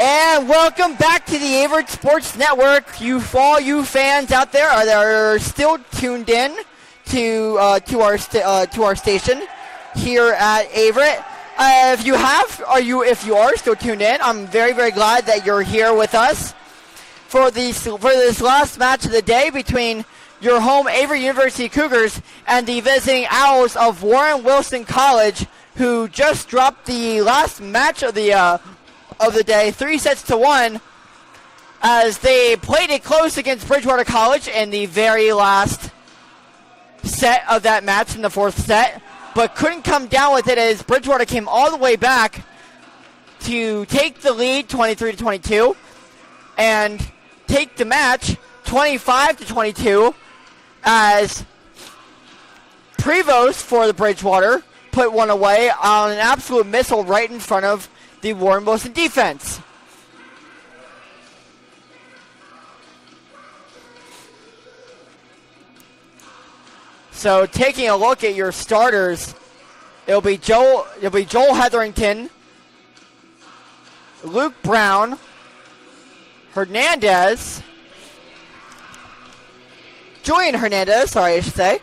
And welcome back to the Averett Sports Network. All you fans out there that are still tuned in to our station here at Averett. If you are still tuned in, I'm very, very glad that you're here with us for this last match of the day between your home Averett University Cougars and the visiting Owls of Warren Wilson College, who just dropped the last match of the day, 3-1, as they played it close against Bridgewater College in the very last set of that match in the fourth set, but couldn't come down with it as Bridgewater came all the way back to take the lead 23-22 and take the match 25-22 as Prevost for the Bridgewater put one away on an absolute missile right in front of the Warren Wilson defense. So taking a look at your starters, it'll be Joel Hetherington, Luke Brown, Julian Hernandez, I should say.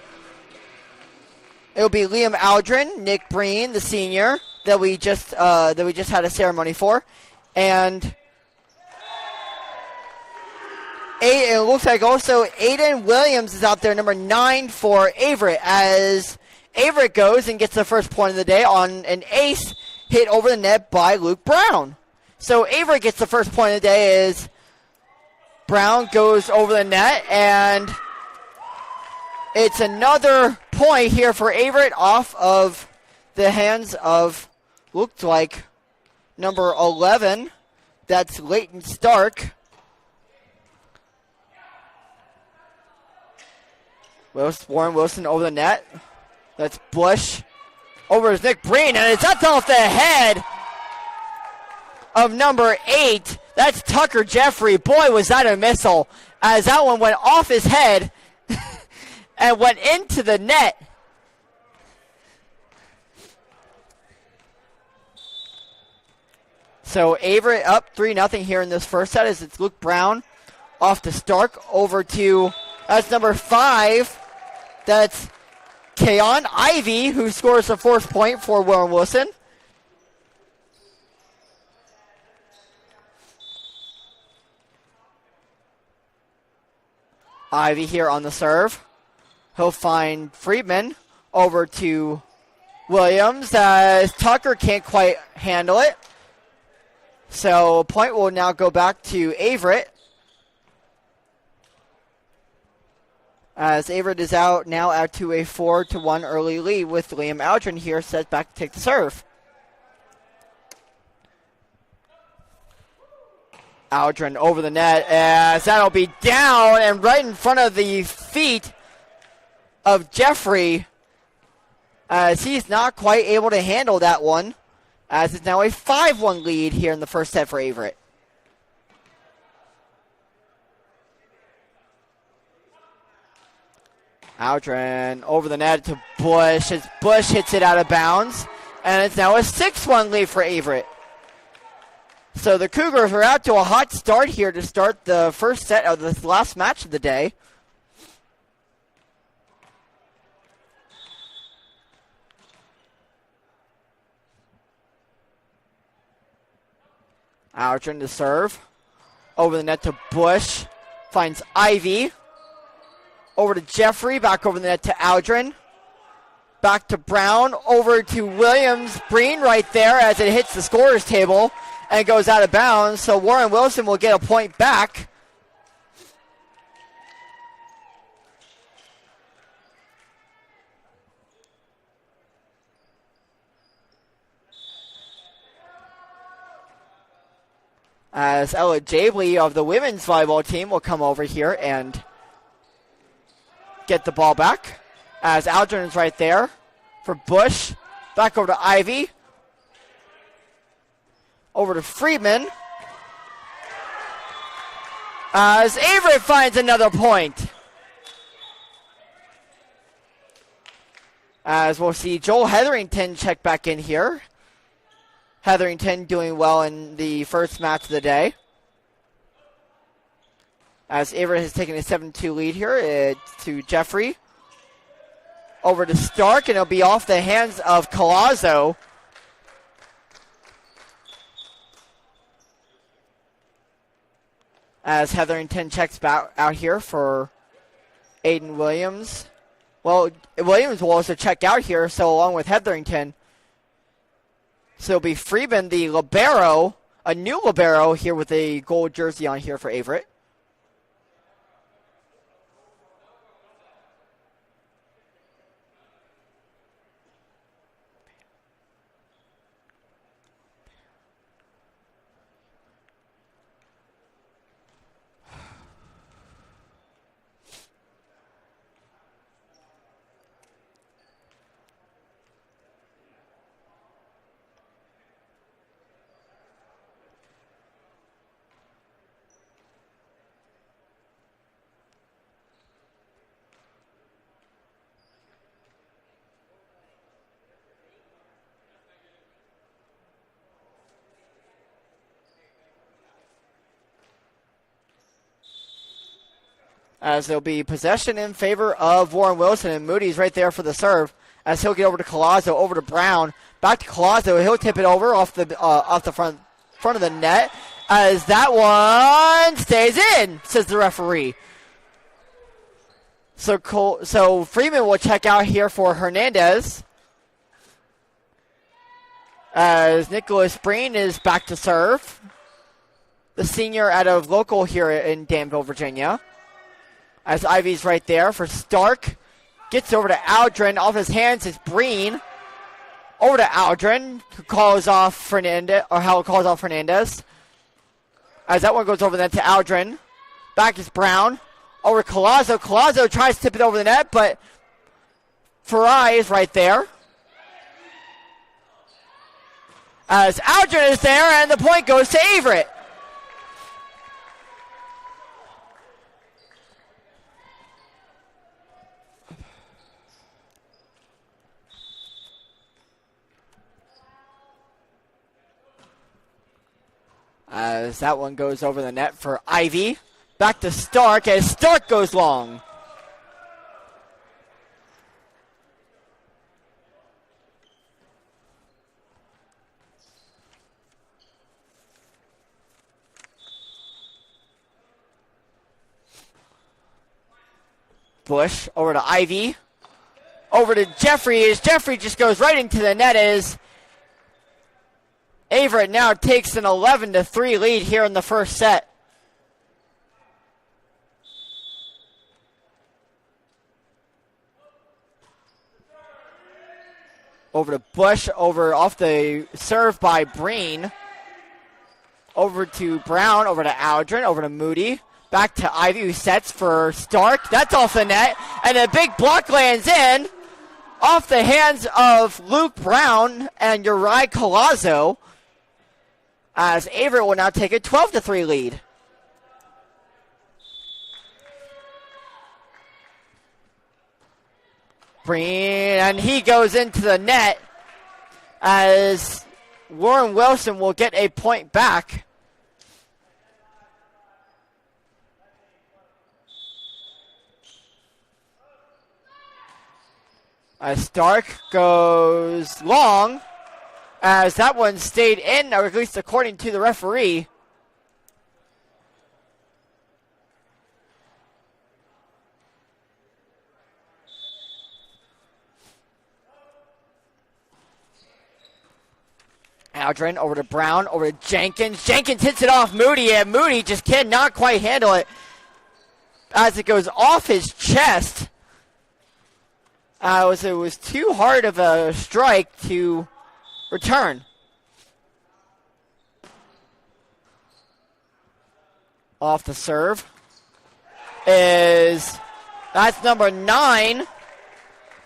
It'll be Liam Aldrin, Nick Breen, the senior that we just had a ceremony for, and it looks like also Aiden Williams is out there, number 9 for Averett, as Averett goes and gets the first point of the day on an ace hit over the net by Luke Brown. So Averett gets the first point of the day as Brown goes over the net, and it's another point here for Averett off of the hands of, looked like, number 11. That's Leighton Stark. Warren Wilson over the net. That's Bush. Over to Nick Breen, and that's off the head of number 8. That's Tucker Jeffrey. Boy, was that a missile, as that one went off his head and went into the net. So Averett up 3-0 here in this first set as it's Luke Brown off to Stark over to, that's number 5. That's Kayon Ivy, who scores the fourth point for Warren Wilson. Ivy here on the serve. He'll find Friedman over to Williams as Tucker can't quite handle it. So a point will now go back to Averett, as Averett is out to a 4-1 early lead with Liam Aldrin here set back to take the serve. Aldrin over the net as that'll be down and right in front of the feet of Jeffrey, as he's not quite able to handle that one, as it's now a 5-1 lead here in the first set for Averett. Aldrin over the net to Bush as Bush hits it out of bounds, and it's now a 6-1 lead for Averett. So the Cougars are out to a hot start here to start the first set of the last match of the day. Aldrin to serve. Over the net to Bush. Finds Ivy. Over to Jeffrey. Back over the net to Aldrin. Back to Brown. Over to Williams. Breen right there as it hits the scorer's table and goes out of bounds. So Warren Wilson will get a point back. As Ella Jabley of the women's volleyball team will come over here and get the ball back. As Aldrin is right there for Bush. Back over to Ivy. Over to Friedman. As Averett finds another point. As we'll see Joel Hetherington check back in here. Hetherington doing well in the first match of the day. As Averett has taken a 7-2 lead here to Jeffrey. Over to Stark, and it'll be off the hands of Colazzo. As Hetherington checks back out here for Aiden Williams. Well, Williams will also check out here, so along with Hetherington. So it'll be Freeman, the libero, a new libero here with a gold jersey on here for Averett. As there'll be possession in favor of Warren Wilson, and Moody's right there for the serve. As he'll get over to Colazzo, over to Brown, back to Colazzo. He'll tip it over off the front of the net. As that one stays in, says the referee. So Freeman will check out here for Hernandez. As Nicholas Breen is back to serve. The senior out of local here in Danville, Virginia. As Ivy's right there for Stark. Gets over to Aldrin. Off his hands is Breen. Over to Aldrin, who calls off Fernandez, or Howell calls off Fernandez. As that one goes over then to Aldrin. Back is Brown. Over to Colazzo. Colazzo tries to tip it over the net, but Farai is right there. As Aldrin is there, and the point goes to Averett. As that one goes over the net for Ivy. Back to Stark as Stark goes long. Bush over to Ivy. Over to Jeffrey as Jeffrey just goes right into the net as Averett now takes an 11-3 lead here in the first set. Over to Bush, over off the serve by Breen. Over to Brown, over to Aldrin, over to Moody. Back to Ivy, who sets for Stark. That's off the net, and a big block lands in. Off the hands of Luke Brown and Uri Colazzo. As Averett will now take a 12-3 lead. Breen, and he goes into the net as Warren Wilson will get a point back. As Stark goes long, as that one stayed in, or at least according to the referee. Aldrin over to Brown, over to Jenkins. Jenkins hits it off Moody, and Moody just cannot quite handle it as it goes off his chest. It was too hard of a strike to return. Off the serve that's number 9.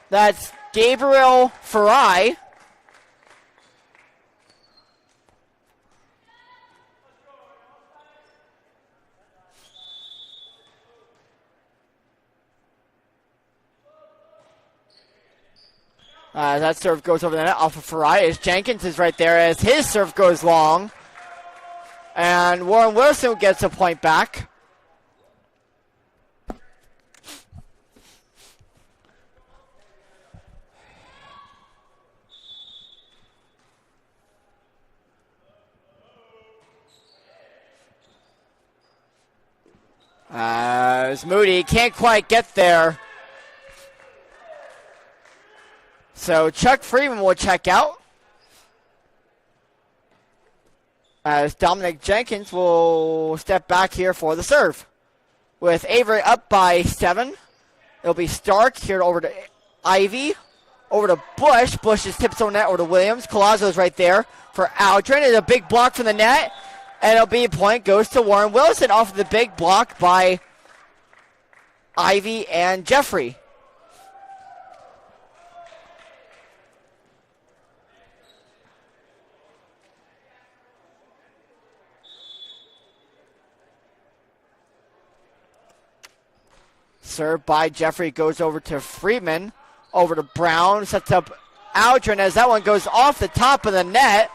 That's Gabriel Farai. That serve goes over the net off of Farias. Jenkins is right there as his serve goes long. And Warren Wilson gets a point back. As Moody can't quite get there. So Chuck Freeman will check out. As Dominic Jenkins will step back here for the serve. With Averett up by 7. It'll be Stark here over to Ivy. Over to Bush. Bush's tips on net over to Williams. Colazzo's right there for Aldrin. It's a big block from the net. And it'll be a point goes to Warren Wilson off of the big block by Ivy and Jeffrey. Served by Jeffrey goes over to Freeman. Over to Brown. Sets up Aldrin as that one goes off the top of the net.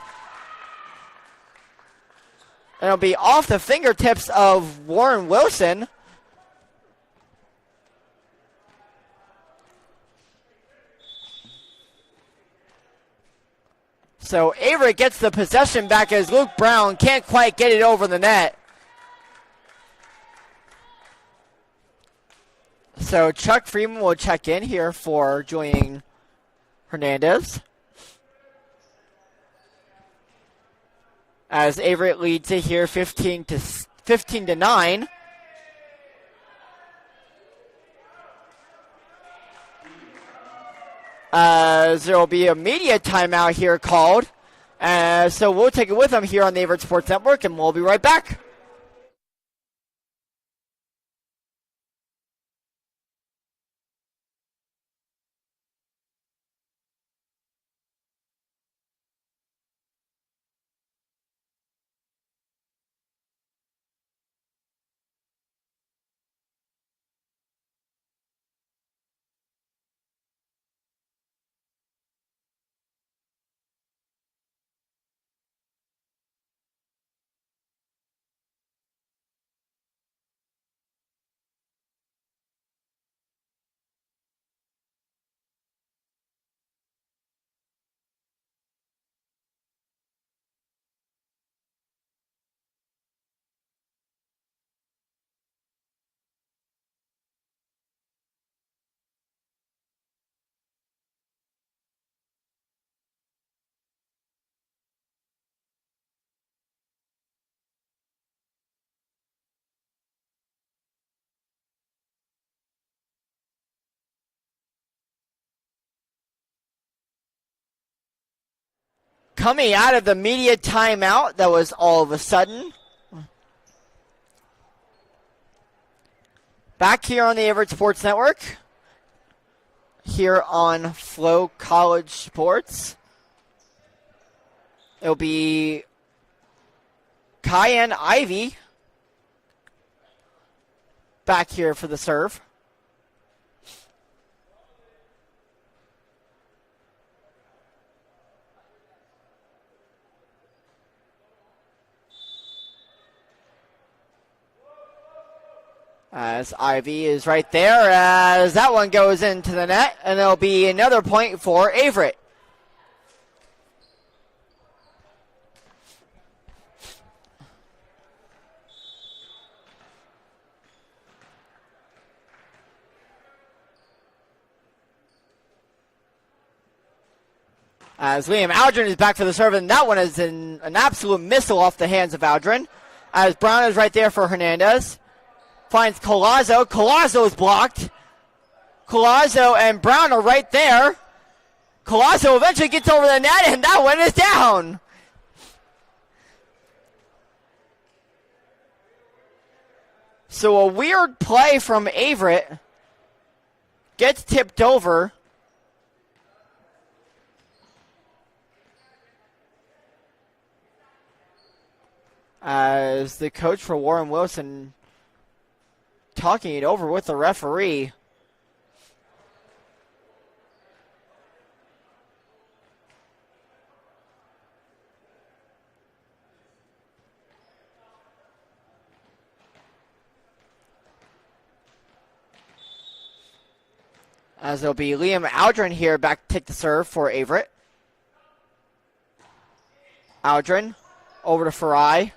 And it'll be off the fingertips of Warren Wilson. So Averett gets the possession back as Luke Brown can't quite get it over the net. So Chuck Freeman will check in here for Julian Hernandez. As Averett leads it here 15 to 9. As there will be a media timeout here called. So we'll take it with them here on the Averett Sports Network, and we'll be right back. Coming out of the media timeout, that was all of a sudden. Back here on the Averett Sports Network. Here on Flow College Sports. It'll be Cayenne Ivy back here for the serve. As Ivy is right there as that one goes into the net, and there'll be another point for Averett. As Liam Aldrin is back for the serve, and that one is an absolute missile off the hands of Aldrin. As Brown is right there for Hernandez. Finds Colazzo. Colazzo is blocked. Colazzo and Brown are right there. Colazzo eventually gets over the net, and that one is down. So a weird play from Averett gets tipped over. As the coach for Warren Wilson talking it over with the referee. As it'll be Liam Aldrin here back to take the serve for Averett. Aldrin over to Farai.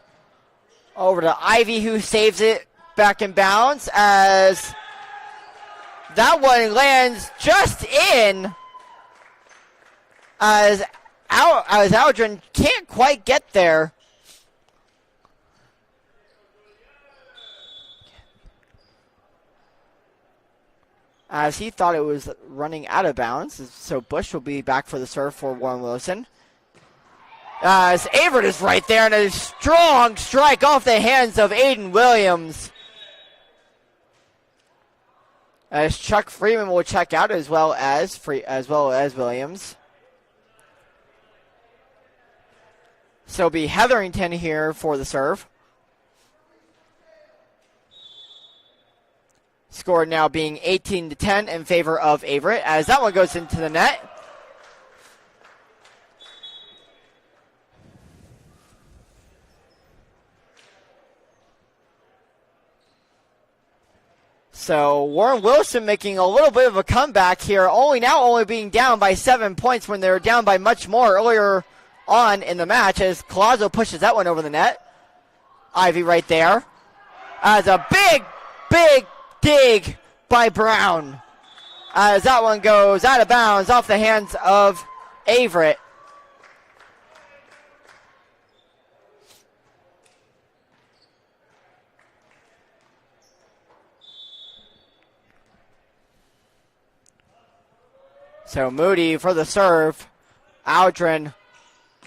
Over to Ivy, who saves it back in bounds as that one lands just in as Aldrin can't quite get there. As he thought it was running out of bounds. So Bush will be back for the serve for Warren Wilson. As Averett is right there, and a strong strike off the hands of Aiden Williams. As Chuck Freeman will check out as well as Williams. So it'll be Hetherington here for the serve. Score now being 18-10 in favor of Averett as that one goes into the net. So Warren Wilson making a little bit of a comeback here, only being down by 7 points when they were down by much more earlier on in the match as Collazo pushes that one over the net. Ivy right there. As a big dig by Brown. As that one goes out of bounds off the hands of Averett. So Moody for the serve. Aldrin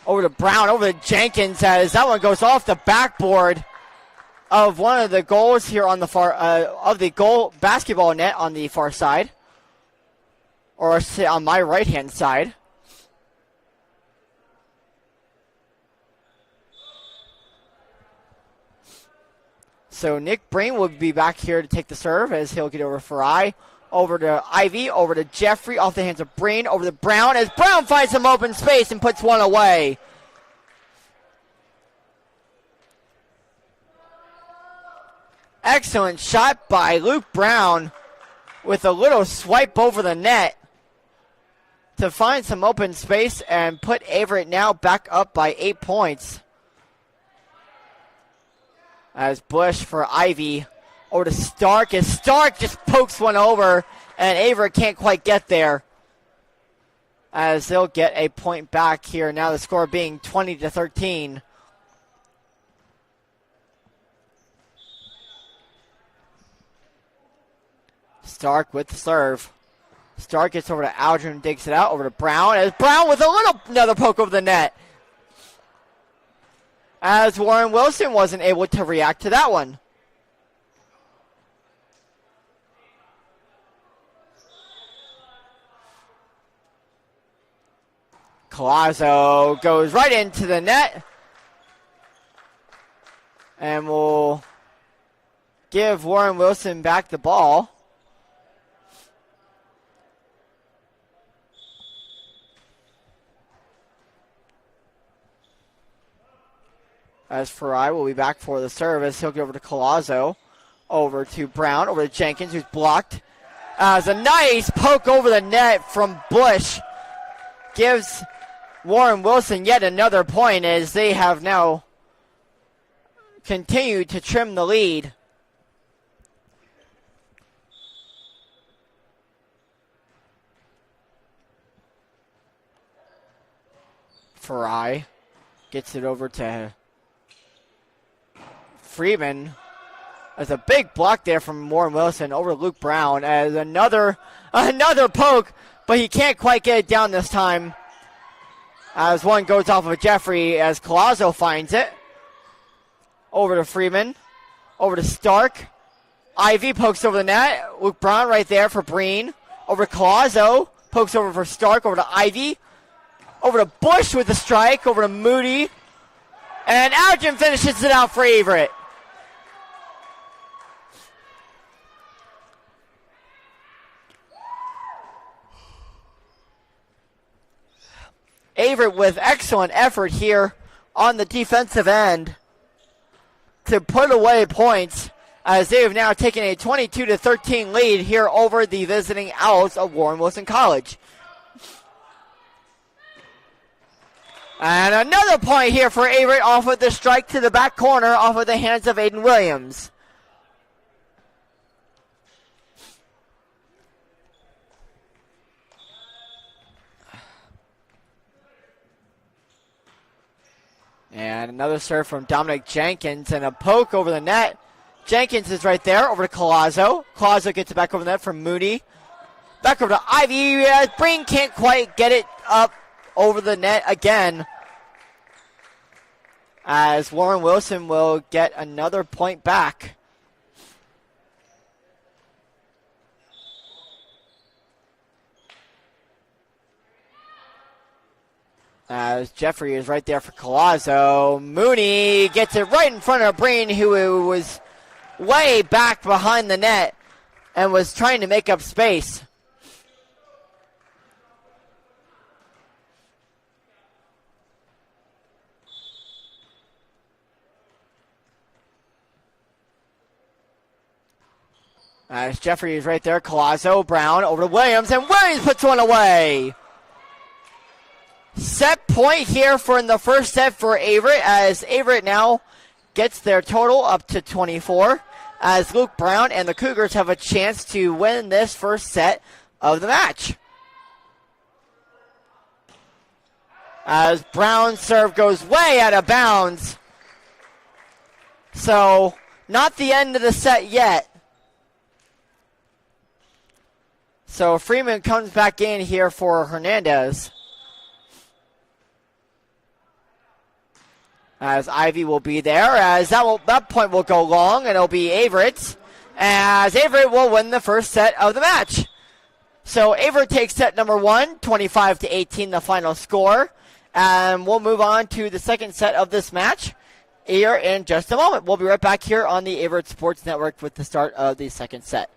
over to Brown, over to Jenkins as that one goes off the backboard of one of the goals here on the far of the goal basketball net on the far side, or on my right hand side. So Nick Breen will be back here to take the serve as he'll get over Farai. Over to Ivy, over to Jeffrey, off the hands of Breen, over to Brown, as Brown finds some open space and puts one away. Excellent shot by Luke Brown with a little swipe over the net to find some open space and put Averett now back up by 8 points. As Bush for Ivy. Over to Stark, as Stark just pokes one over, and Averett can't quite get there. As they'll get a point back here. Now the score being 20-13. Stark with the serve. Stark gets over to Aldrin and digs it out. Over to Brown, as Brown with another poke over the net. As Warren Wilson wasn't able to react to that one. Collazo goes right into the net and will give Warren Wilson back the ball. As Farai will be back for the service, he'll get over to Collazo, over to Brown, over to Jenkins, who's blocked. As a nice poke over the net from Bush gives Warren Wilson yet another point as they have now continued to trim the lead. Farai gets it over to Freeman. There's a big block there from Warren Wilson over Luke Brown as another poke, but he can't quite get it down this time. As one goes off of Jeffrey as Collazo finds it. Over to Freeman. Over to Stark. Ivy pokes over the net. Luke Brown right there for Breen. Over to Collazo. Pokes over for Stark. Over to Ivy. Over to Bush with the strike. Over to Moody. And Aldrin finishes it out for Averett. Averett with excellent effort here on the defensive end to put away points as they have now taken a 22-13 lead here over the visiting Owls of Warren Wilson College. And another point here for Averett off of the strike to the back corner off of the hands of Aiden Williams. And another serve from Dominic Jenkins and a poke over the net. Jenkins is right there over to Collazo. Collazo gets it back over the net from Moody. Back over to Ivy. Breen can't quite get it up over the net again, as Warren Wilson will get another point back. As Jeffrey is right there for Collazo. Mooney gets it right in front of Breen, who was way back behind the net and was trying to make up space. As Jeffrey is right there, Collazo, Brown over to Williams, and Williams puts one away. Set point here for in the first set for Averett, as Averett now gets their total up to 24, as Luke Brown and the Cougars have a chance to win this first set of the match. As Brown's serve goes way out of bounds. So, not the end of the set yet. So Freeman comes back in here for Hernandez. As Ivy will be there, as that point will go long, and it'll be Averett, as Averett will win the first set of the match. So Averett takes set number 1, 25-18, the final score, and we'll move on to the second set of this match here in just a moment. We'll be right back here on the Averett Sports Network with the start of the second set.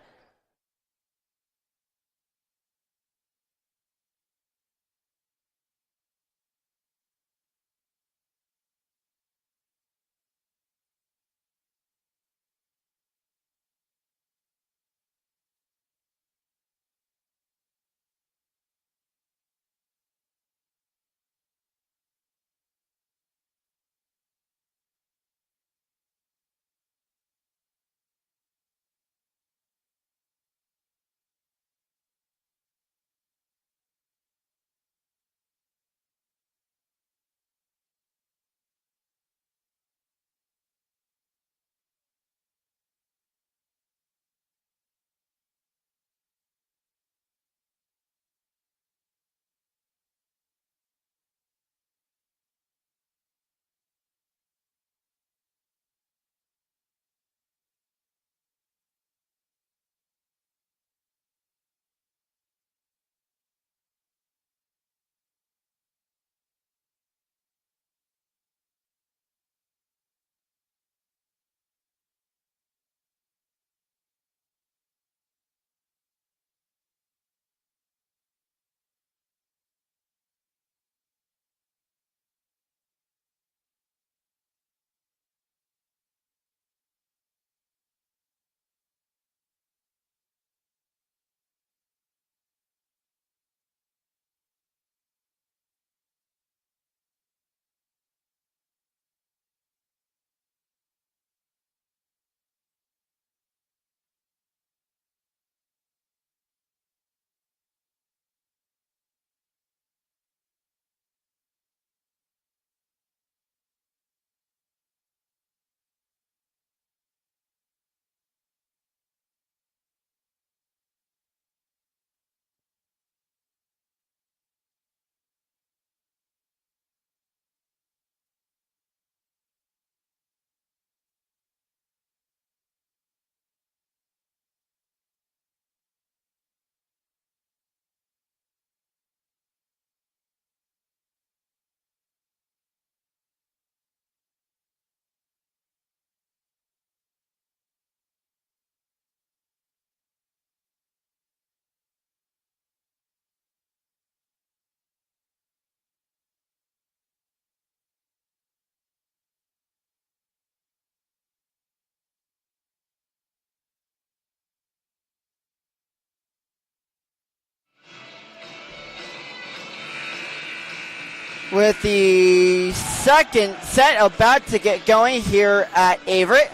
with the second set about to get going here at Averett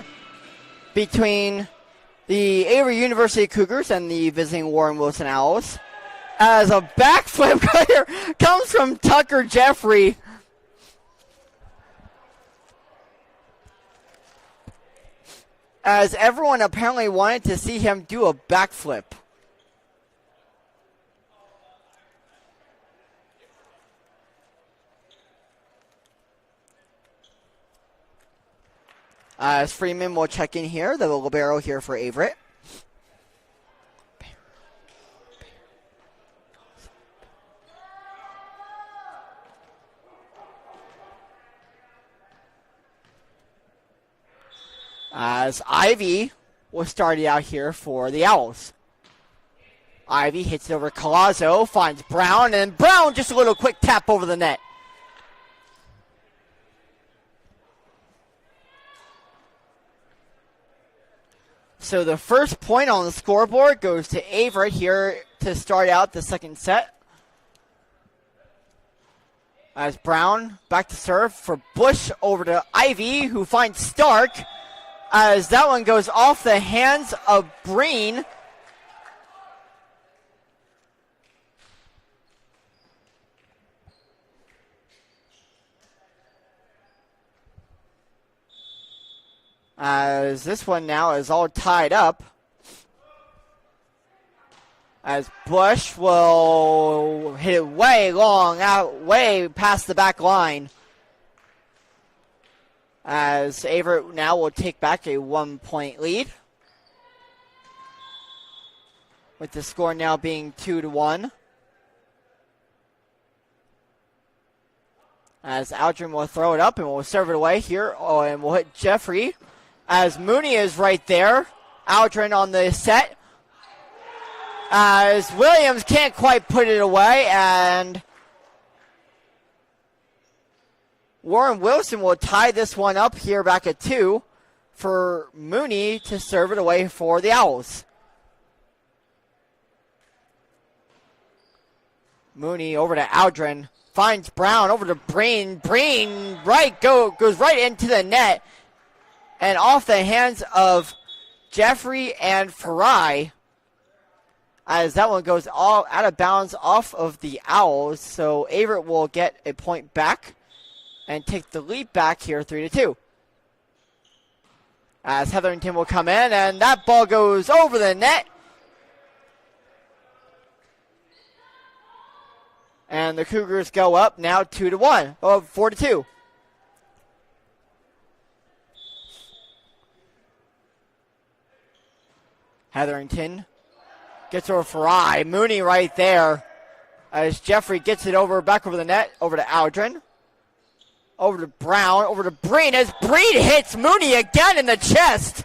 between the Averett University Cougars and the visiting Warren Wilson Owls. As a backflip here comes from Tucker Jeffrey. As everyone apparently wanted to see him do a backflip. As Freeman will check in here, the libero here for Averett. As Ivy was started out here for the Owls. Ivy hits it over Colazzo, finds Brown, and Brown just a little quick tap over the net. So the first point on the scoreboard goes to Averett here to start out the second set. As Brown back to serve for Bush over to Ivy, who finds Stark. As that one goes off the hands of Breen. As this one now is all tied up. As Bush will hit it way long, out way past the back line. As Averett now will take back a 1-point lead. With the score now being 2-1. As Aldrin will throw it up and will serve it away here. Oh, and will hit Jeffrey. As Mooney is right there. Aldrin on the set. As Williams can't quite put it away. And Warren Wilson will tie this one up here back at 2 for Mooney to serve it away for the Owls. Mooney over to Aldrin. Finds Brown over to Breen. Breen goes right into the net. And off the hands of Jeffrey and Farai. As that one goes all out of bounds off of the Owls. So Averett will get a point back and take the lead back here 3-2. As Hetherington will come in, and that ball goes over the net. And the Cougars go up now 2-1. Oh, 4-2. Hetherington gets over Farai. Mooney right there. As Jeffrey gets it back over the net, over to Aldrin. Over to Brown, over to Breen. As Breen hits Mooney again in the chest.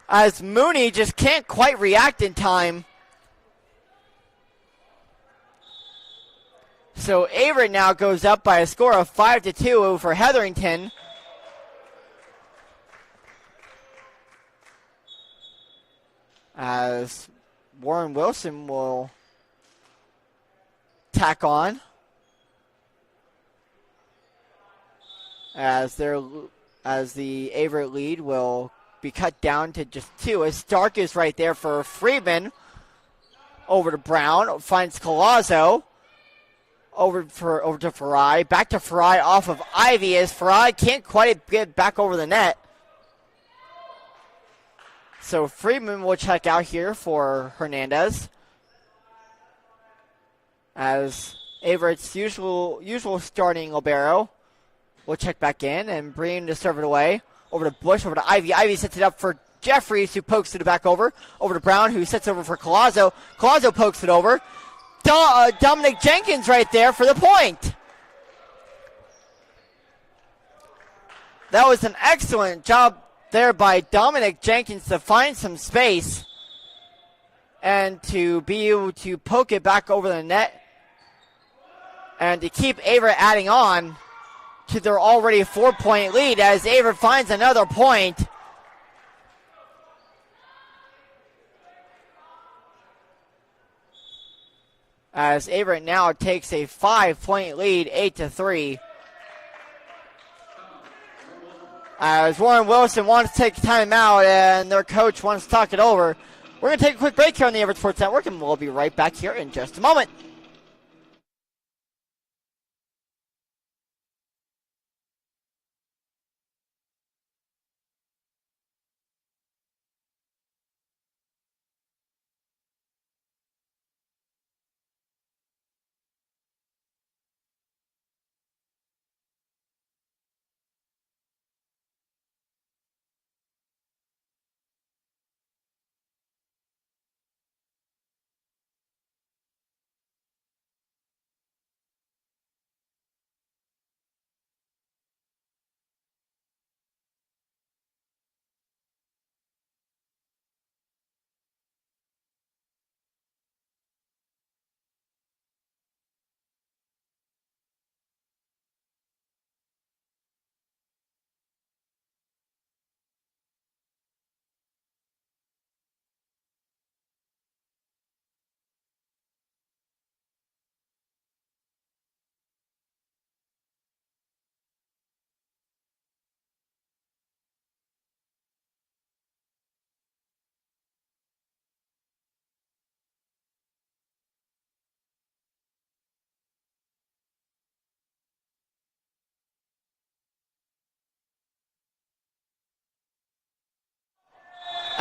As Mooney just can't quite react in time. So Averett now goes up by a score of 5-2 over Hetherington. As Warren Wilson will tack on. As the Averett lead will be cut down to just 2. As Stark is right there for Freeman. Over to Brown. Finds Colazzo. Over to Farai. Back to Farai off of Ivy. As Farai can't quite get back over the net. So Freeman will check out here for Hernandez. As Averett's usual starting libero will check back in and Breen to serve it away. Over to Bush, over to Ivy. Ivy sets it up for Jeffries, who pokes it back over. Over to Brown, who sets over for Colazzo. Colazzo pokes it over. Dominic Jenkins right there for the point. That was an excellent job there by Dominic Jenkins to find some space and to be able to poke it back over the net and to keep Averett adding on to their already 4-point lead as Averett finds another point. as Averett now takes a 5-point lead, 8-3. As Warren Wilson wants to take time out and their coach wants to talk it over. We're going to take a quick break here on the Averett Sports Network, and we'll be right back here in just a moment.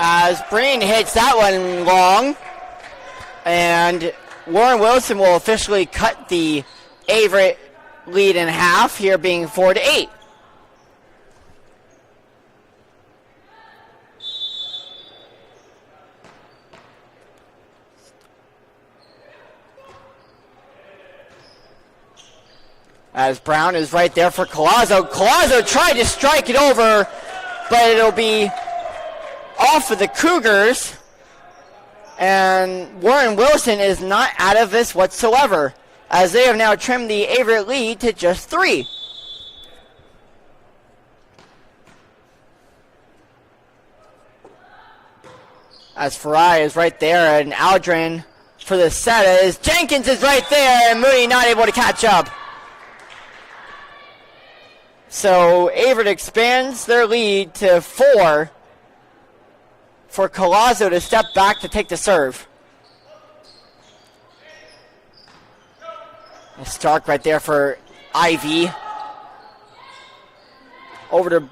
As Breen hits that one long, and Warren Wilson will officially cut the Averett lead in half, here being 4-8. As Brown is right there for Collazo. Collazo tried to strike it over, but it'll be off of the Cougars, and Warren Wilson is not out of this whatsoever, as they have now trimmed the Averett lead to just 3. As Farai is right there, and Aldrin for the set is Jenkins is right there, and Mooney not able to catch up. So Averett expands their lead to 4. For Collazo to step back to take the serve. Stark right there for Ivy. Over to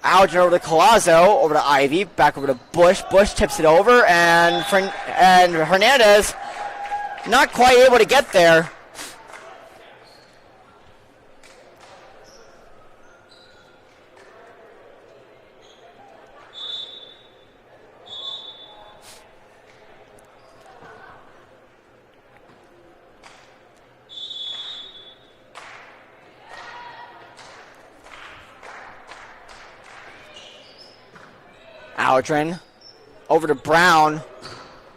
Aldrin, over to Collazo, over to Ivy, back over to Bush. Bush tips it over, and Hernandez not quite able to get there. Aldrin, over to Brown,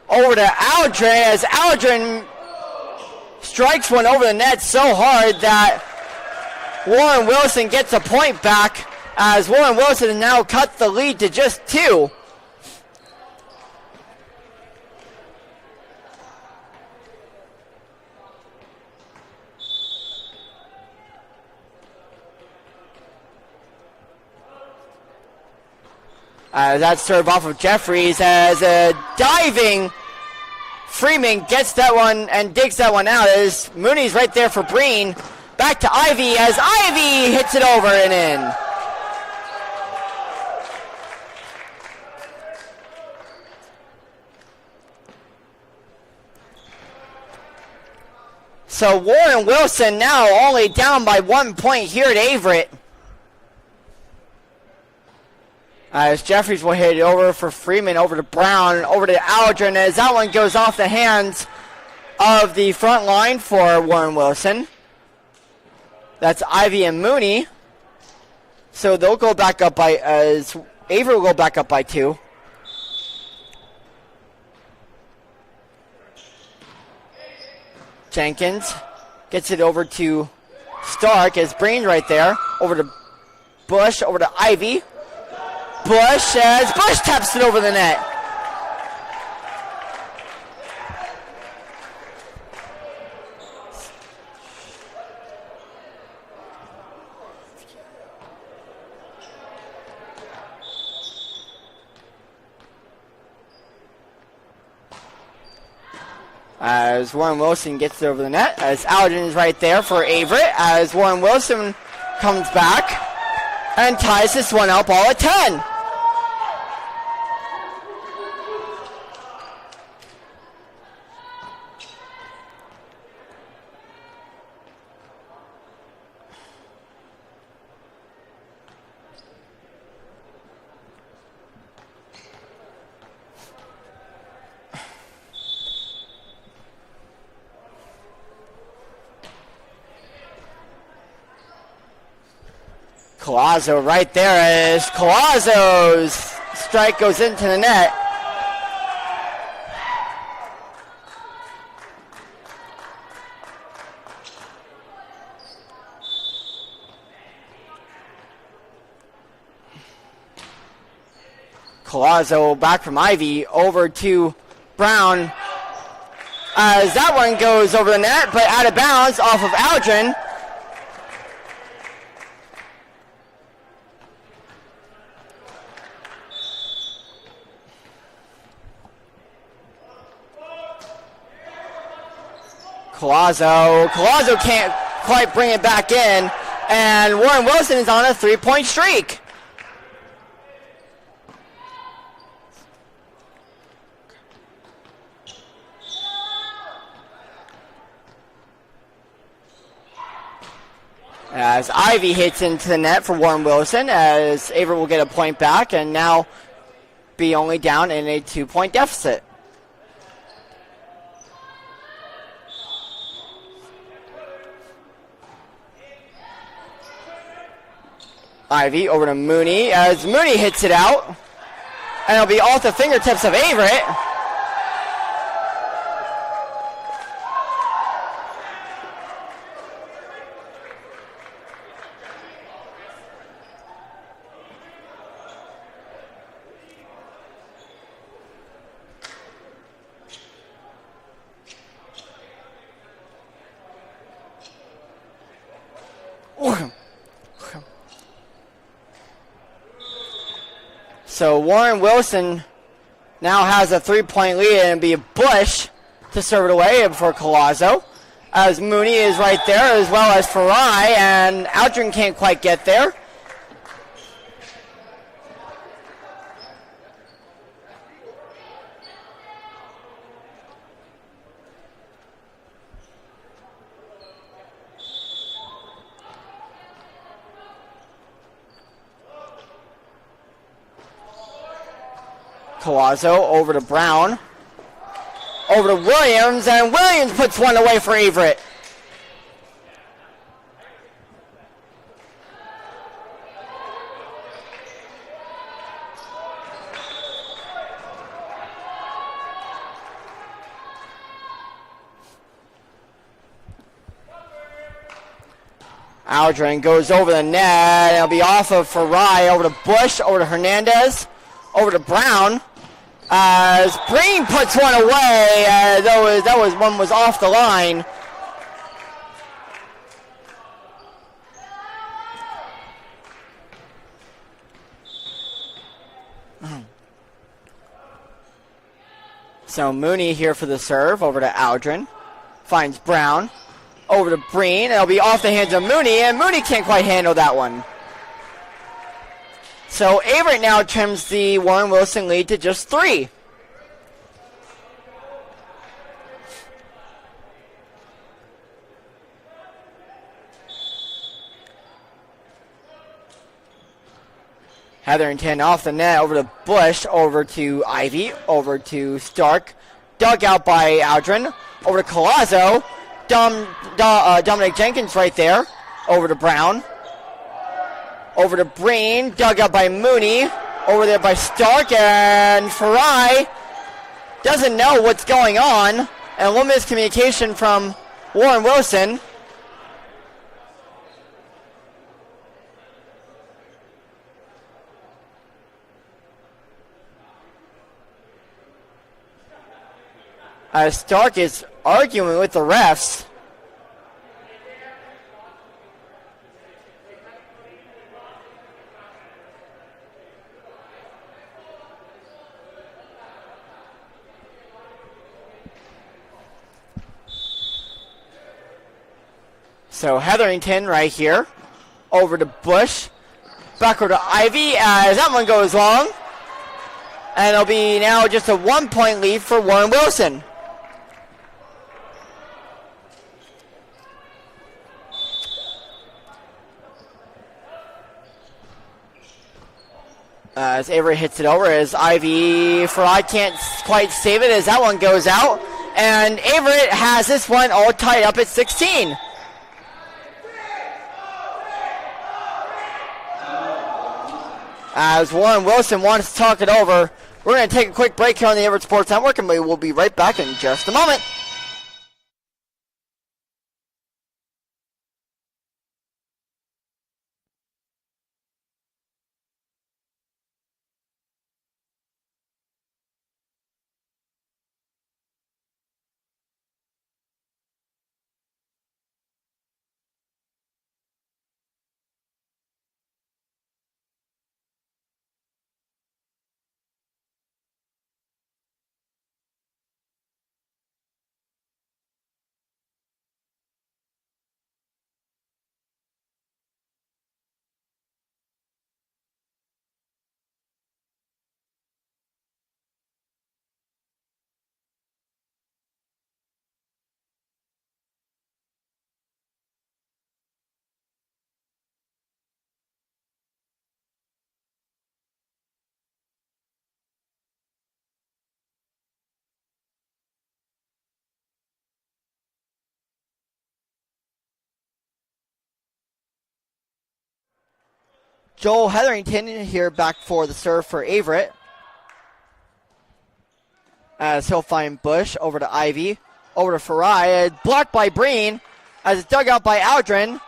over to Aldrin, as Aldrin strikes one over the net so hard that Warren Wilson gets a point back, as Warren Wilson has now cut the lead to just 2. That serve off of Jeffries, as a diving Freeman gets that one and digs that one out, as Mooney's right there for Breen. Back to Ivy, as Ivy hits it over and in. So Warren Wilson now only down by 1 point here at Averett. As Jeffries will hit it over for Freeman, over to Brown, over to Aldrin, as that one goes off the hands of the front line for Warren Wilson. That's Ivy and Mooney. So they'll go back up by, as Averett will go back up by 2. Jenkins gets it over to Stark, as Breen right there, over to Bush, over to Ivy. Bush, as Bush taps it over the net. as Warren Wilson gets it over the net, as Alden is right there for Averett, as Warren Wilson comes back and ties this one up all at 10. Collazo right there as Collazo's strike goes into the net. Collazo back from Ivy over to Brown as that one goes over the net but out of bounds off of Aldrin. Collazo can't quite bring it back in, and Warren Wilson is on a 3-point streak. As Ivy hits into the net for Warren Wilson, as Averett will get a point back and now be only down in a 2-point deficit. Ivy over to Mooney as Mooney hits it out. And it'll be off the fingertips of Averett. So Warren Wilson now has a 3-point lead, and it'll be Bush to serve it away for Collazo. As Mooney is right there, as well as Farai, and Aldrin can't quite get there. Collazo over to Brown, over to Williams, and Williams puts one away for Averett. Aldrin goes over the net, and it'll be off of Farai, over to Bush, over to Hernandez, over to Brown. As Breen puts one away, that was one was off the line. So Mooney here for the serve, over to Aldrin. Finds Brown, over to Breen. It'll be off the hands of Mooney, and Mooney can't quite handle that one. So Averett now trims the Warren Wilson lead to just 3. Hetherington off the net, over to Bush, over to Ivy, over to Stark. Dug out by Aldrin, over to Collazo. Dominic Jenkins right there, over to Brown. Over to Breen, dug up by Mooney, over there by Stark, and Farai doesn't know what's going on, and a little miscommunication from Warren Wilson. Stark is arguing with the refs. So Hetherington right here. Over to Bush. Backward to Ivy as that one goes long. And it'll be now just a 1-point lead for Warren Wilson. As Averett hits it over, as Ivy I can't quite save it as that one goes out. And Averett has this one all tied up at 16. As Warren Wilson wants to talk it over, we're going to take a quick break here on the Averett Sports Network, and we will be right back in just a moment. Joel Hetherington here back for the serve for Averett. As he'll find Bush over to Ivy. Over to Farai. Blocked by Breen. As it's dug out by Aldrin.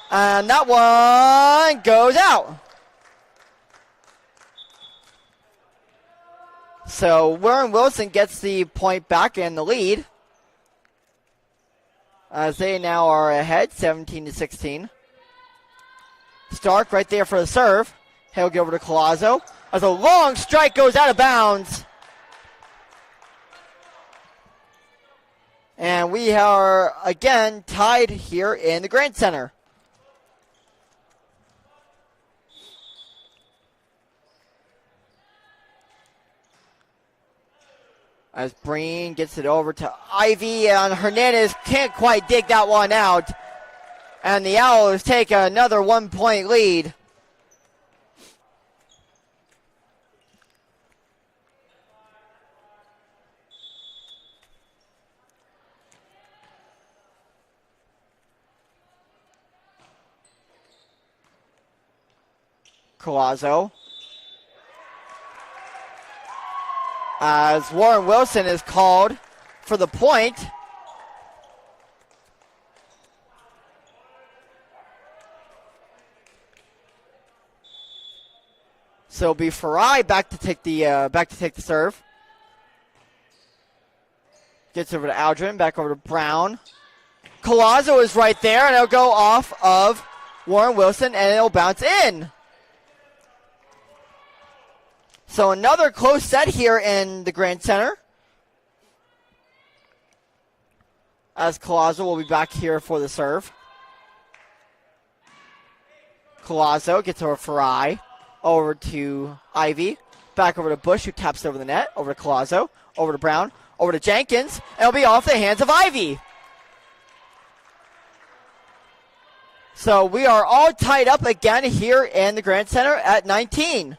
And that one goes out. So Warren Wilson gets the point back in the lead. As they now are ahead, 17-16. Stark right there for the serve. He'll get over to Collazo. As a long strike goes out of bounds. And we are again tied here in the Grant Center. As Breen gets it over to Ivy, and Hernandez can't quite dig that one out. And the Owls take another 1-point lead. Collazo. As Warren Wilson is called for the point. So it'll be Farai back to take the serve. Gets over to Aldrin, back over to Brown. Collazo is right there, and it'll go off of Warren Wilson, and it'll bounce in. So another close set here in the Grant Center. As Collazo will be back here for the serve. Collazo gets over Farai. Over to Ivy. Back over to Bush, who taps over the net. Over to Collazo. Over to Brown. Over to Jenkins. And it'll be off the hands of Ivy. So we are all tied up again here in the Grant Center at 19.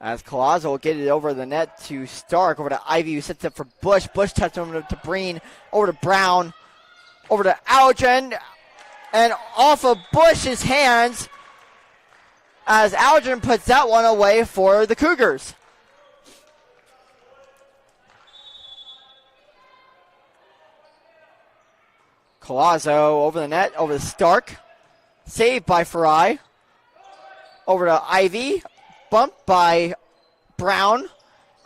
As Collazo will get it over the net to Stark. Over to Ivy, who sets up for Bush. Bush touches over to Breen. Over to Brown. Over to Aldrin. And off of Bush's hands as Aldrin puts that one away for the Cougars. Collazo over the net, over to Stark. Saved by Farai. Over to Ivy. Bumped by Brown.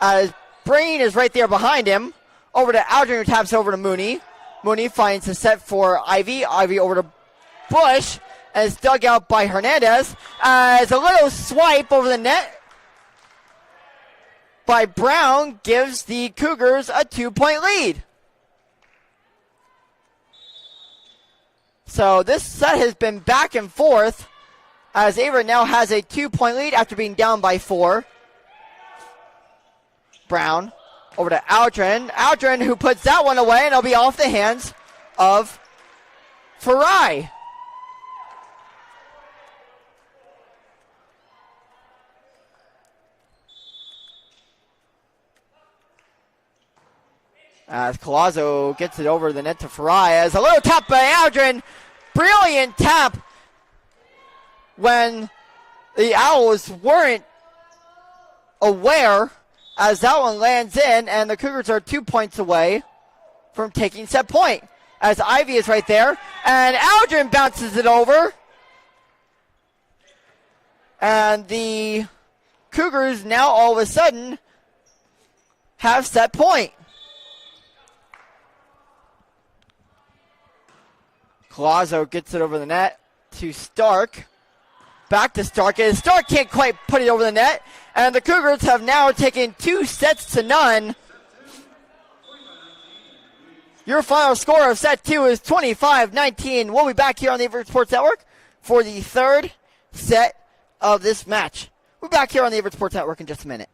As Breen is right there behind him. Over to Aldrin, who taps over to Mooney. Mooney finds the set for Ivy. Ivy over to Bush, and it's dug out by Hernandez as a little swipe over the net. by Brown gives the Cougars a 2-point lead. So this set has been back and forth as Averett now has a 2-point lead after being down by 4. Brown over to Aldrin. Aldrin who puts that one away, and it'll be off the hands of Farai. As Collazo gets it over the net to Farai. As a little tap by Aldrin. Brilliant tap when the Owls weren't aware, as that one lands in, and the Cougars are 2 points away from taking set point. As Ivy is right there, and Aldrin bounces it over. And the Cougars now all of a sudden have set point. Collazo gets it over the net to Stark. Back to Stark, and Stark can't quite put it over the net. And the Cougars have now taken 2-0. Your final score of set 2 is 25-19. We'll be back here on the Averett Sports Network for the third set of this match. We'll be back here on the Averett Sports Network in just a minute.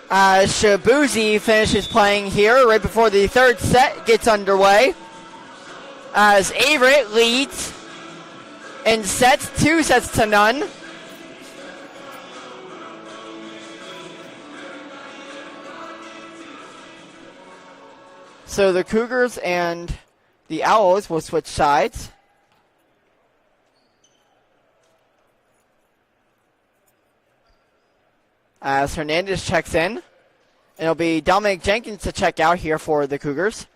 Shabuzi finishes playing here right before the third set gets underway. As Averett leads in sets, 2-0. So the Cougars and the Owls will switch sides. As Hernandez checks in. And it'll be Dominic Jenkins to check out here for the Cougars.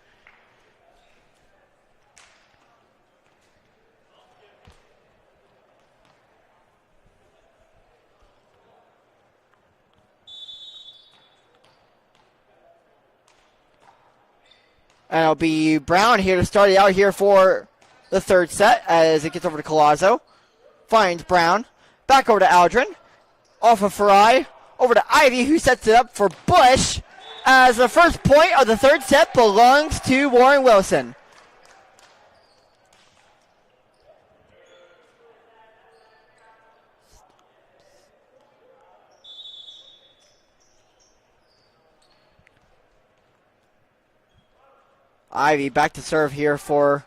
And it'll be Brown here to start it out here for the third set as it gets over to Collazo. Finds Brown. Back over to Aldrin. Off of Farai. Over to Ivy, who sets it up for Bush. As the first point of the third set belongs to Warren Wilson. Ivy back to serve here for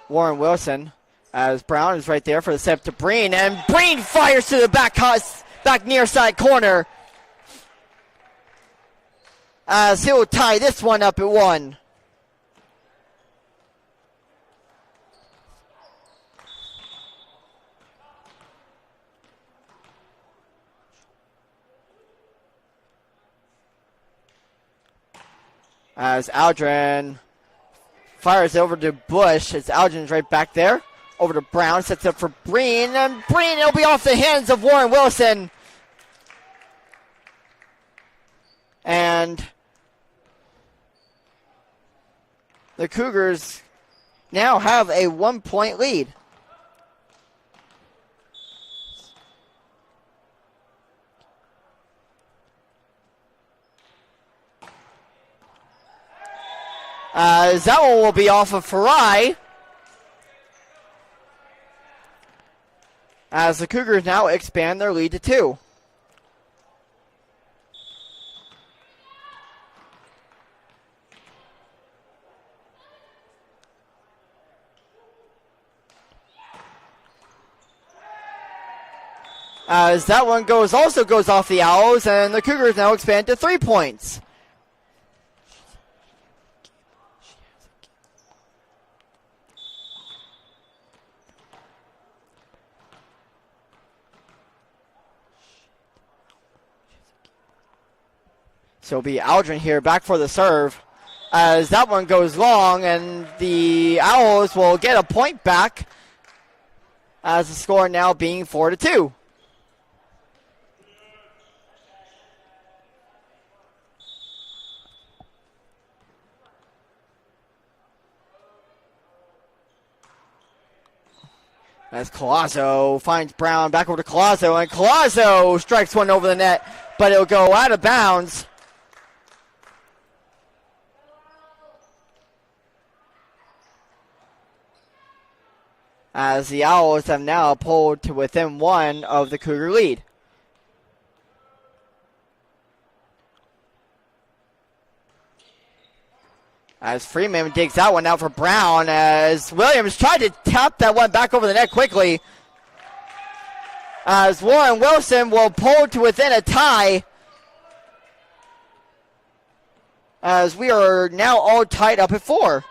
Warren Wilson as Brown is right there for the set to Breen, and Breen fires to the back near side corner as he'll tie this one up at 1. As Aldrin fires over to Bush. It's Aldrin's right back there. Over to Brown. Sets up for Breen. And Breen, it'll be off the hands of Warren Wilson. And the Cougars now have a 1-point lead. That one will be off of Farai. As the Cougars now expand their lead to 2. As that one also goes off the Owls, and the Cougars now expand to 3 points. So it'll be Aldrin here back for the serve. As that one goes long, and the Owls will get a point back. As the score now being 4-2. As Collazo finds Brown, back over to Collazo, and Collazo strikes one over the net, but it'll go out of bounds. As the Owls have now pulled to within 1 of the Cougar lead. As Freeman digs that one out for Brown, as Williams tried to tap that one back over the net quickly. As Warren Wilson will pull to within a tie. As we are now all tied up at 4.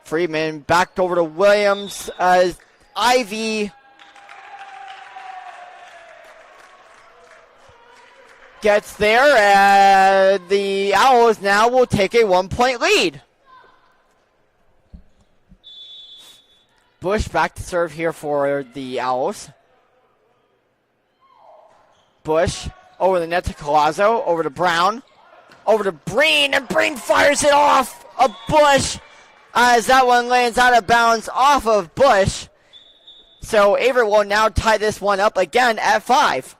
Freeman back over to Williams as Ivy gets there, and the Owls now will take a 1-point lead. Bush back to serve here for the Owls. Bush over the net to Collazo, over to Brown, over to Breen, and Breen fires it off of Bush. As that one lands out of bounds off of Bush. So Averett will now tie this one up again at 5.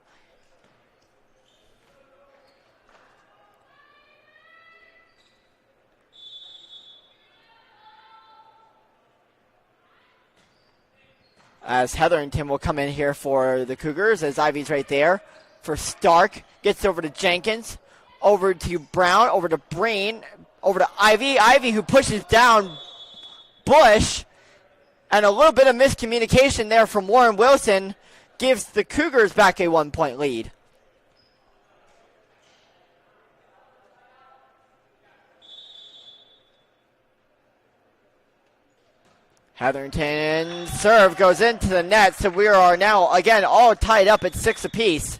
As Hetherington will come in here for the Cougars, as Ivy's right there for Stark. Gets over to Jenkins, over to Brown, over to Breen, over to Ivy. Ivy who pushes down Bush. And a little bit of miscommunication there from Warren Wilson gives the Cougars back a 1-point lead. Hetherington serve goes into the net, so we are now, again, all tied up at 6 apiece.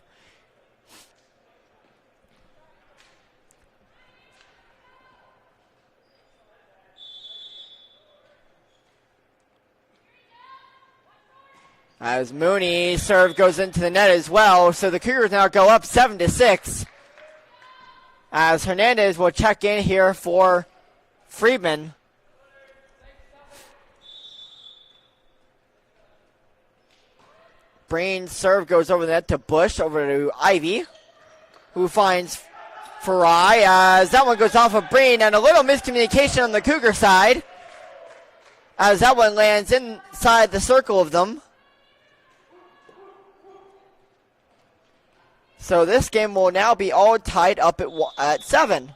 As Mooney's serve goes into the net as well, so the Cougars now go up 7-6. As Hernandez will check in here for Friedman. Breen's serve goes over the net to Bush, over to Ivy, who finds Farai as that one goes off of Breen, and a little miscommunication on the Cougar side as that one lands inside the circle of them. So this game will now be all tied up at 7.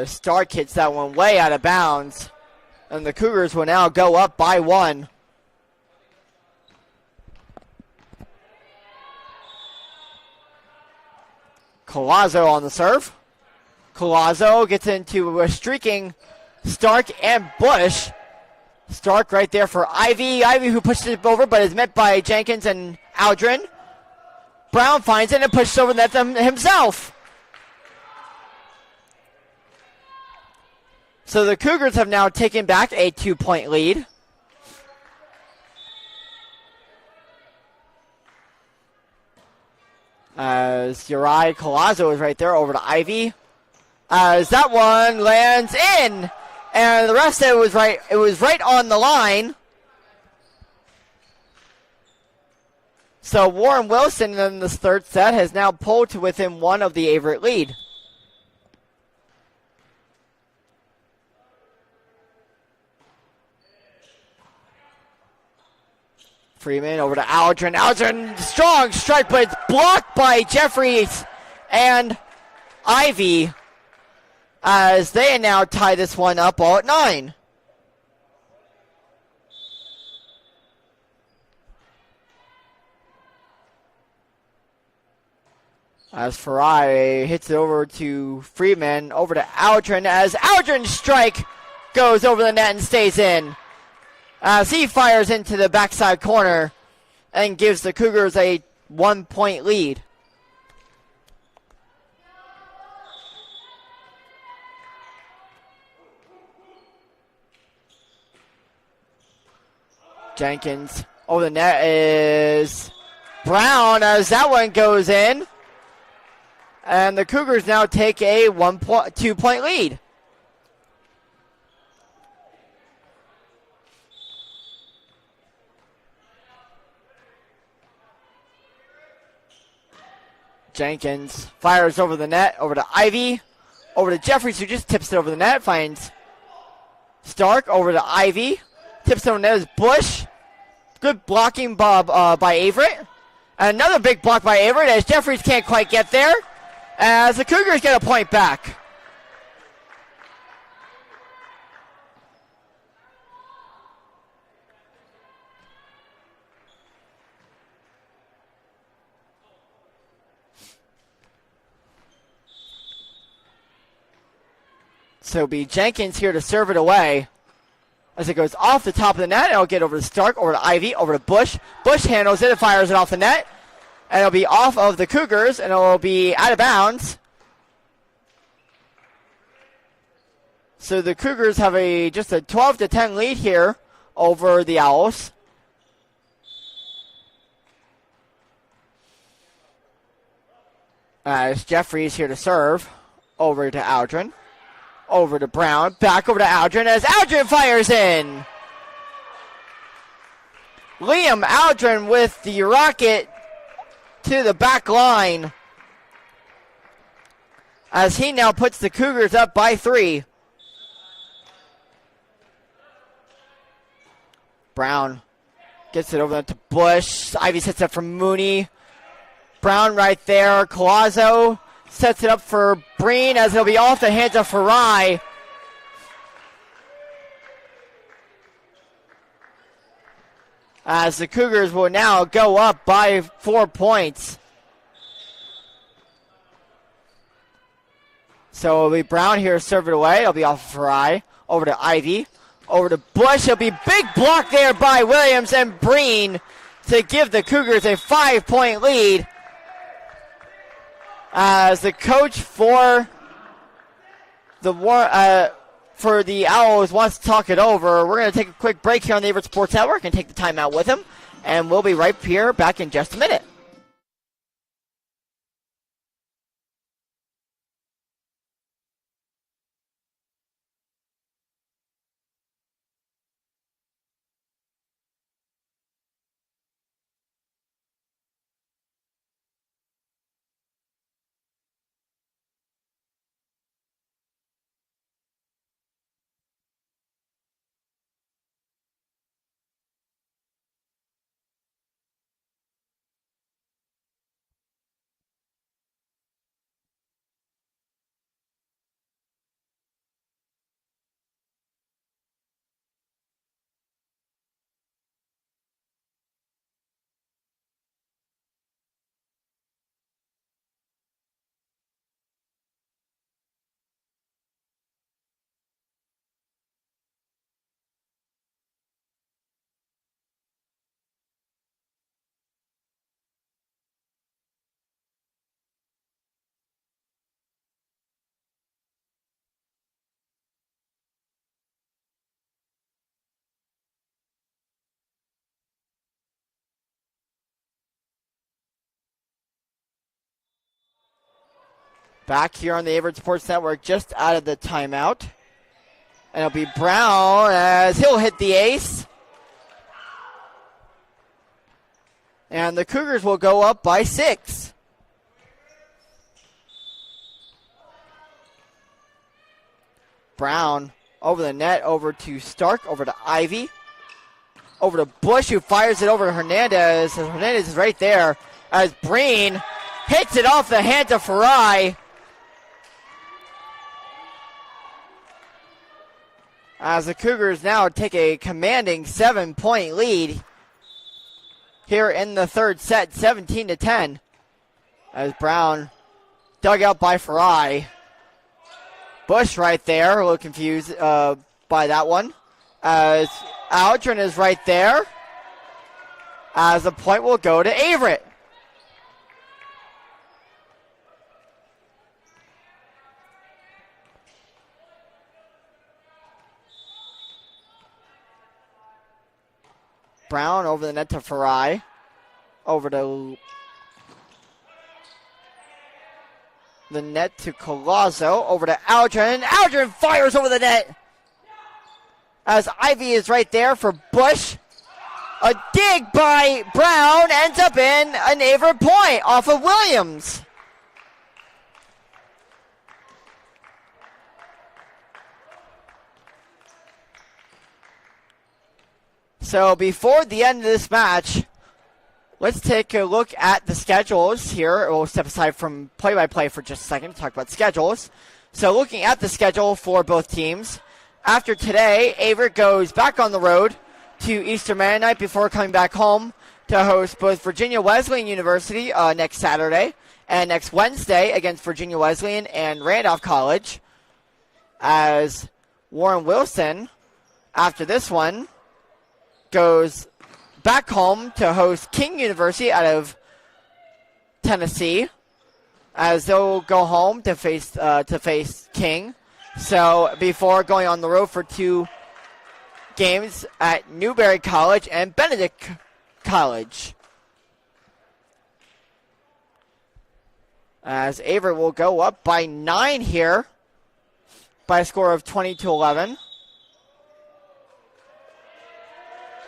Stark hits that one way out of bounds. And the Cougars will now go up by 1. Collazo on the serve. Collazo gets into a streaking Stark and Bush. Stark right there for Ivy. Ivy who pushes it over but is met by Jenkins and Aldrin. Brown finds it and pushes over the net himself. So the Cougars have now taken back a 2-point lead. As Uriah Collazo is right there over to Ivy. As that one lands in. And the ref said it was right on the line. So Warren Wilson in this third set has now pulled to within 1 of the Averett lead. Freeman over to Aldrin. Aldrin, strong strike, but it's blocked by Jeffries and Ivy as they now tie this one up all at 9. As Farai hits it over to Freeman, over to Aldrin, as Aldrin's strike goes over the net and stays in. As he fires into the backside corner and gives the Cougars a 1-point lead. Jenkins over the net is Brown as that one goes in. And the Cougars now take a 2-point lead. Jenkins fires over the net, over to Ivy, over to Jeffries, who just tips it over the net, finds Stark, over to Ivy, tips it over the net is Bush. Good blocking by Averett. And another big block by Averett as Jeffries can't quite get there, as the Cougars get a point back. So it'll be Jenkins here to serve it away. As it goes off the top of the net, it'll get over to Stark, over to Ivy, over to Bush. Bush handles it and fires it off the net. And it'll be off of the Cougars, and it'll be out of bounds. So the Cougars have just a 12-10 lead here over the Owls. As Jeffries here to serve, over to Aldrin. Over to Brown, back over to Aldrin as Aldrin fires in. Liam Aldrin with the rocket to the back line as he now puts the Cougars up by 3. Brown gets it over to Bush. Ivy sets up from Mooney. Brown right there. Collazo sets it up for Breen as it'll be off the hands of Farai. As the Cougars will now go up by 4 points. So it'll be Brown here, serve it away. It'll be off of Farai. Over to Ivy. Over to Bush. It'll be big block there by Williams and Breen to give the Cougars a 5-point lead. As the coach for the Owls wants to talk it over. We're going to take a quick break here on the Averett Sports Network and take the timeout with him. And we'll be right here back in just a minute. Back here on the Averett Sports Network, just out of the timeout. And it'll be Brown as he'll hit the ace. And the Cougars will go up by 6. Brown over the net, over to Stark, over to Ivy. Over to Bush, who fires it over to Hernandez. Hernandez is right there as Breen hits it off the hands of Farai. As the Cougars now take a commanding 7-point lead here in the third set, 17-10. As Brown dug out by Farai. Bush right there, a little confused by that one. As Aldrin is right there. As the point will go to Averett. Brown over the net to Farai. Over to the net to Colazzo. Over to Aldrin. Aldrin fires over the net. As Ivy is right there for Bush. A dig by Brown ends up in an Averett point off of Williams. So before the end of this match, let's take a look at the schedules here. We'll step aside from play-by-play for just a second to talk about schedules. So looking at the schedule for both teams, after today, Averett goes back on the road to Eastern Mennonite before coming back home to host both Virginia Wesleyan University next Saturday and next Wednesday against Virginia Wesleyan and Randolph College. As Warren Wilson, after this one, goes back home to host King University out of Tennessee, as they'll go home to face King. So before going on the road for 2 games at Newberry College and Benedict College. As Averett will go up by 9 here by a score of 20-11.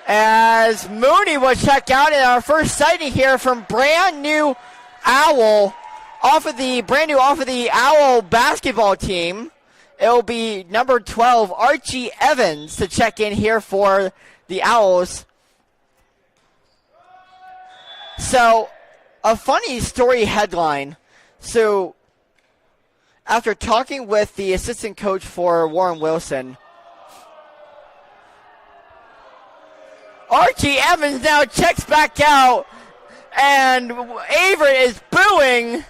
As Mooney will check out in our first sighting here from brand new Owl off of the Owl basketball team. It'll be number 12, Archie Evans, to check in here for the Owls. So, a funny story headline. So, after talking with the assistant coach for Warren Wilson, Archie Evans now checks back out, and Averett is booing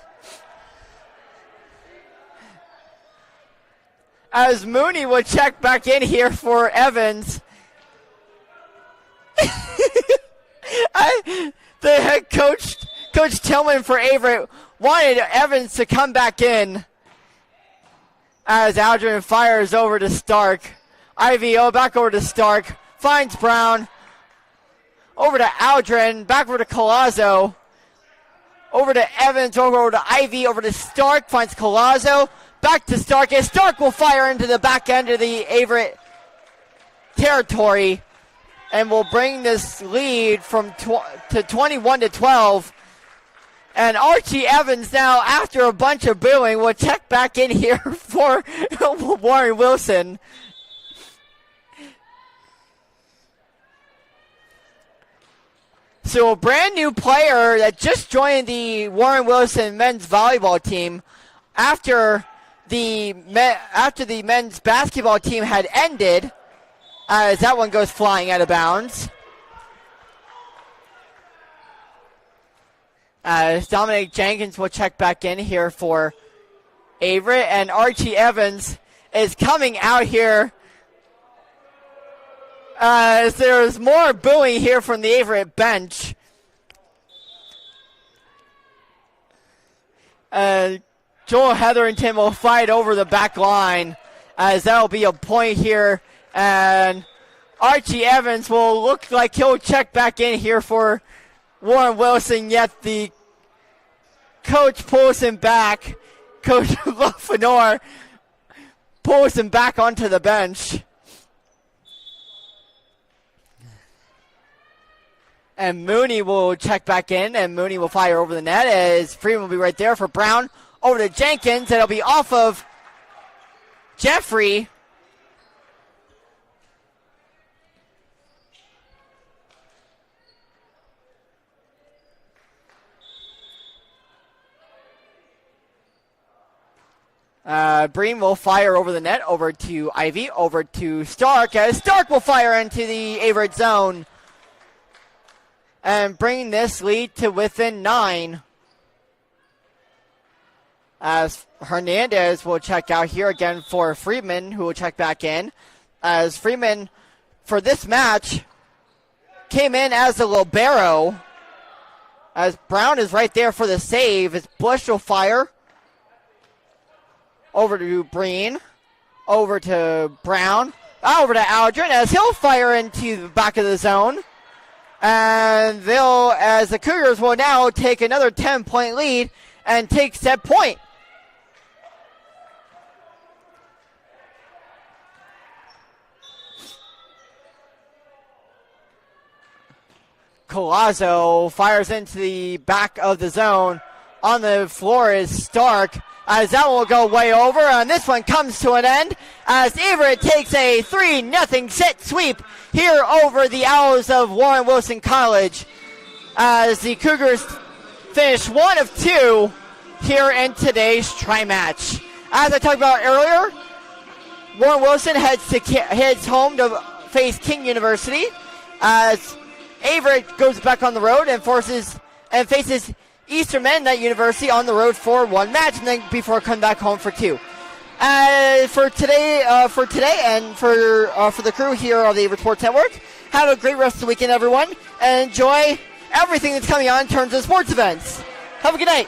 as Mooney will check back in here for Evans. The head coach, Coach Tillman for Averett, wanted Evans to come back in as Aldrin fires over to Stark. IVO back over to Stark, finds Brown, over to Aldrin, back over to Colazzo, over to Evans, over to Ivy, over to Stark, finds Colazzo, back to Stark, as Stark will fire into the back end of the Averett territory and will bring this lead from to 21-12. And Archie Evans now, after a bunch of booing, will check back in here for Warren Wilson. So a brand new player that just joined the Warren Wilson men's volleyball team after the men's basketball team had ended, as that one goes flying out of bounds. As Dominic Jenkins will check back in here for Averett, and Archie Evans is coming out here as there's more booing here from the Averett bench. Joel Hetherington will fight over the back line, as that'll be a point here. And Archie Evans will look like he'll check back in here for Warren Wilson, yet the coach pulls him back. Coach LaFenor pulls him back onto the bench. And Mooney will check back in, and Mooney will fire over the net as Freeman will be right there for Brown. Over to Jenkins, and it'll be off of Jeffrey. Breen will fire over the net, over to Ivy, over to Stark, as Stark will fire into the Averett zone and bring this lead to within 9. As Hernandez will check out here again for Freeman, who will check back in. As Freeman, for this match, came in as a libero. As Brown is right there for the save, as Bush will fire. Over to Breen, over to Brown, over to Aldrin, as he'll fire into the back of the zone. And as the Cougars will now take another 10-point lead and take set point. Colazzo fires into the back of the zone. On the floor is Stark, as that will go way over, and this one comes to an end as Averett takes a 3-0 set sweep here over the Owls of Warren Wilson College, as the Cougars finish 1 of 2 here in today's tri-match. As I talked about earlier, Warren Wilson heads home to face King University, as Averett goes back on the road and faces Eastern Mennonite University on the road for 1 match, and then before coming back home for 2. For today, and for the crew here on the Averett Sports Network, have a great rest of the weekend, everyone, and enjoy everything that's coming on in terms of sports events. Have a good night.